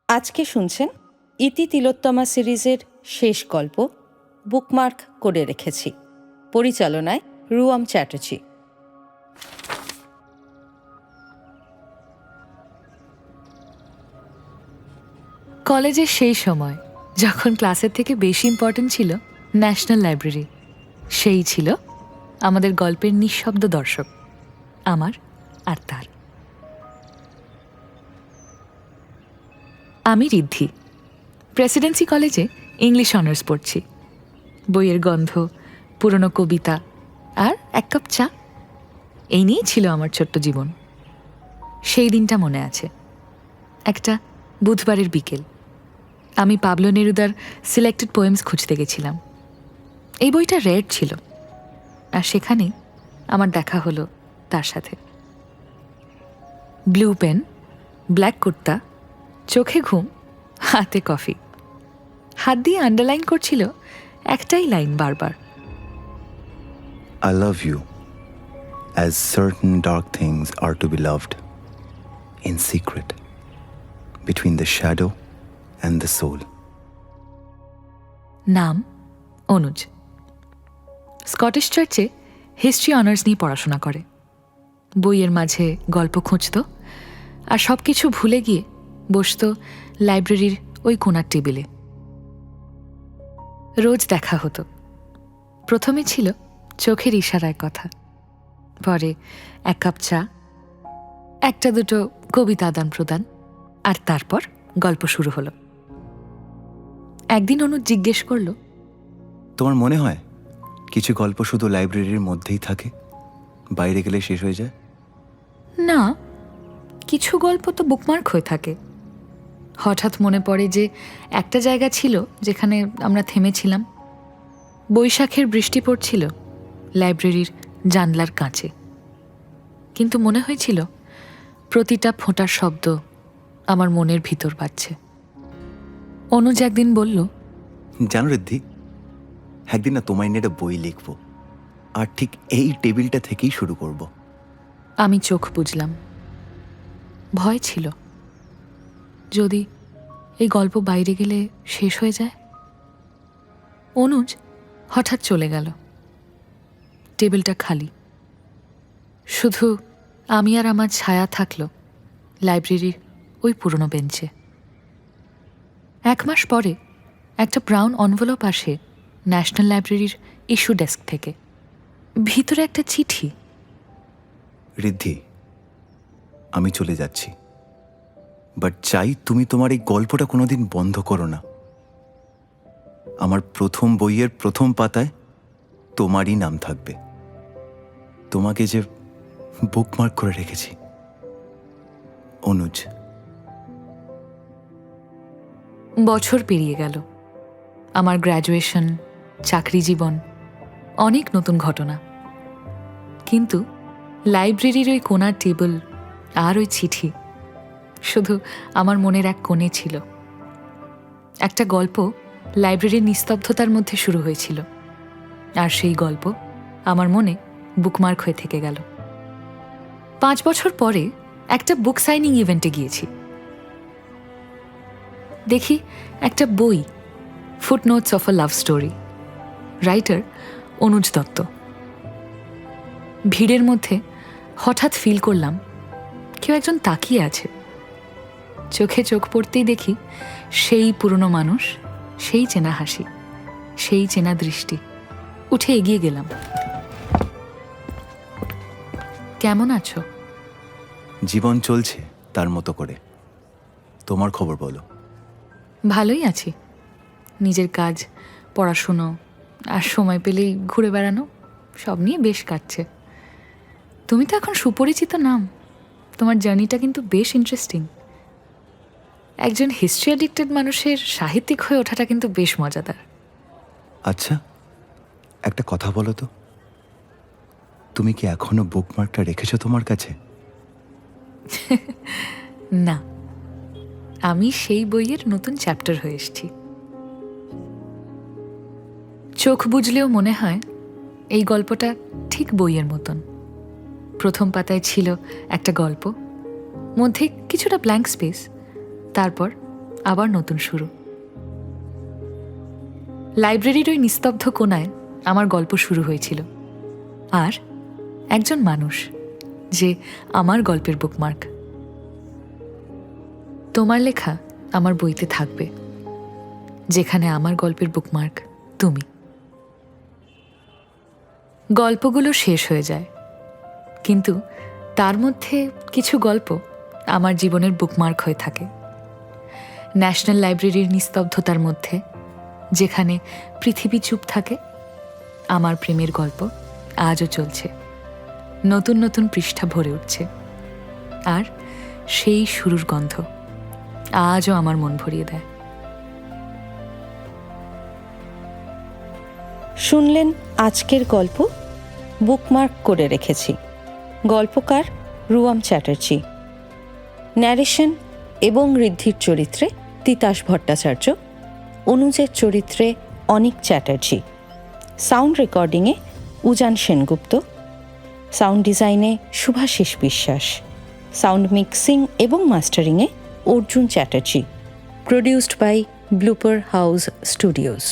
আজকে শুনছেন ইতি তিলোত্তমা সিরিজের শেষ গল্প বুকমার্ক করে রেখেছি। পরিচালনায় রুয়াম চ্যাটার্জি। কলেজের সেই সময় যখন ক্লাসের থেকে বেশি ইম্পর্টেন্ট ছিল ন্যাশনাল লাইব্রেরি, সেই ছিল আমাদের গল্পের নিঃশব্দ দর্শক, আমার আর তার। আমি ঋদ্ধি, প্রেসিডেন্সি কলেজে ইংলিশ অনার্স পড়ছি। বইয়ের গন্ধ, পুরনো কবিতা আর এক কাপ চা, এই নিয়েই ছিল আমার ছোট্ট জীবন। সেই দিনটা মনে আছে, একটা বুধবারের বিকেল। আমি পাবলো নেরুদার সিলেক্টেড পোয়েমস খুঁজতে গেছিলাম। এই বইটা রেড ছিল, আর সেখানেই আমার দেখা হলো তার সাথে। ব্লু পেন, ব্ল্যাক কুর্তা, চোখে ঘুম, হাতে কফি। হাত দিয়ে আন্ডারলাইন করছিল একটাই লাইন বারবার, I love you as certain dark things are to be loved in secret between the shadow and the soul. নাম অনুজ। স্কটিশ চার্চে হিস্ট্রি অনার্স নিয়ে পড়াশোনা করে। বইয়ের মাঝে গল্প খুঁজত, আর সব কিছু ভুলে গিয়ে বসত লাইব্রেরির ওই কোণার টেবিলে। রোজ দেখা হতো। প্রথমে ছিল চোখের ইশারায় কথা, পরে এক কাপ চা, একটা দুটো কবিতা আদান প্রদান, আর তারপর গল্প শুরু হলো। একদিন অনুজ জিজ্ঞেস করলো, তোমার মনে হয় কিছু গল্প শুধু লাইব্রেরির মধ্যেই থাকে, বাইরে গেলে শেষ হয়ে যায়? না, কিছু গল্প তো বুকমার্ক হয়ে থাকে। হঠাৎ মনে পড়ে যে একটা জায়গা ছিল যেখানে আমরা থেমেছিলাম। বৈশাখের বৃষ্টি পড়ছিল লাইব্রেরির জানলার কাছে, কিন্তু মনে হয়েছিল প্রতিটা ফোঁটার শব্দ আমার মনের ভিতর বাজছে। অনুজ একদিন বলল, জানো ঋদ্ধি, একদিন না তোমায় নিয়ে একটা বই লিখবো, আর ঠিক এই টেবিলটা থেকেই শুরু করব। আমি চোখ বুঝলাম। ভয় ছিল, যদি এই গল্প বাইরে গেলে শেষ হয়ে যায়। অনুজ হঠাৎ চলে গেল। টেবিলটা খালি, শুধু আমি আর আমার ছায়া থাকলো লাইব্রেরির ওই পুরনো বেঞ্চে। 1 মাস পরে একটা ব্রাউন এনভেলপ আসে ন্যাশনাল লাইব্রেরির ইস্যু ডেস্ক থেকে। ভিতরে একটা চিঠি। ঋদ্ধি, আমি চলে যাচ্ছি, বাট চাই তুমি তোমার এই গল্পটা কোনোদিন বন্ধ করো না। আমার প্রথম বইয়ের প্রথম পাতায় তোমারই নাম থাকবে, তোমাকে যে বুকমার্ক করে রেখেছি। অনুজ। বছর পেরিয়ে গেল। আমার গ্র্যাজুয়েশন, চাকরি জীবন, অনেক নতুন ঘটনা। কিন্তু লাইব্রেরির ওই কোণার টেবিল আর ওই চিঠি শুধু আমার মনের এক কোণে ছিল। একটা গল্প লাইব্রেরির নিস্তব্ধতার মধ্যে শুরু হয়েছিল, আর সেই গল্প আমার মনে বুকমার্ক হয়ে থেকে গেল। 5 বছর পরে একটা বুক সাইনিং ইভেন্টে গিয়েছি। দেখি একটা বই, footnotes of a love story, writer Anuj Dutta. ভিড়ের মধ্যে হঠাৎ ফিল করলাম কেউ একজন তাকিয়ে আছে। চোখে চোখ পড়তেই দেখি সেই পুরনো মানুষ, সেই চেনা হাসি, সেই চেনা দৃষ্টি। উঠে এগিয়ে গেলাম। কেমন আছো? জীবন চলছে তার মতো করে, তোমার খবর বলো। ভালোই আছি। নিজের কাজ, পড়াশুনো আর সময় পেলেই ঘুরে বেড়ানো, সব নিয়ে বেশ কাটছে। তুমি তো এখন সুপরিচিত নাম, তোমার জার্নিটা কিন্তু বেশ ইন্টারেস্টিং। একজন হিস্ট্রি অ্যাডিক্টেড মানুষের সাহিত্যিক হয়ে ওঠাটা কিন্তু বেশ মজাদার। আচ্ছা, একটা কথা বলো তো, তুমি কি এখনো বুকমার্কটা রেখেছো তোমার কাছে? না, আমি সেই বইয়ের নতুন চ্যাপ্টার হয়ে এসেছি। চোখ বুঝলেও মনে হয় এই গল্পটা ঠিক বইয়ের মতন। প্রথম পাতায় ছিল একটা গল্প, মধ্যে কিছুটা ব্ল্যাঙ্ক স্পেস, তারপর আবার নতুন শুরু। লাইব্রেরির ওই নিস্তব্ধ কোণায় আমার গল্প শুরু হয়েছিল, আর একজন মানুষ যে আমার গল্পের বুকমার্ক। তোমার লেখা আমার বইতে থাকবে, যেখানে আমার গল্পের বুকমার্ক তুমি। গল্পগুলো শেষ হয়ে যায়, কিন্তু তার মধ্যে কিছু গল্প আমার জীবনের বুকমার্ক হয়ে থাকে। ন্যাশনাল লাইব্রেরির নিস্তব্ধতার মধ্যে, যেখানে পৃথিবী চুপ থাকে, আমার প্রেমের গল্প আজও চলছে, নতুন নতুন পৃষ্ঠা ভরে উঠছে, আর সেই শুরুর গন্ধ আজও আমার মন ভরিয়ে দেয়। শুনলেন আজকের গল্প বুকমার্ক করে রেখেছি। গল্পকার রুয়াম চ্যাটার্জি, ন্যারেশন এবং ঋদ্ধির চরিত্রে তিতাস ভট্টাচার্য, অনুজের চরিত্রে অনিক চ্যাটার্জি, সাউন্ড রেকর্ডিংয়ে উজান সেনগুপ্ত, সাউন্ড ডিজাইনে শুভাশিস বিশ্বাস, সাউন্ড মিক্সিং এবং মাস্টারিংয়ে Arjun Chatterjee, produced by Blooper House studios.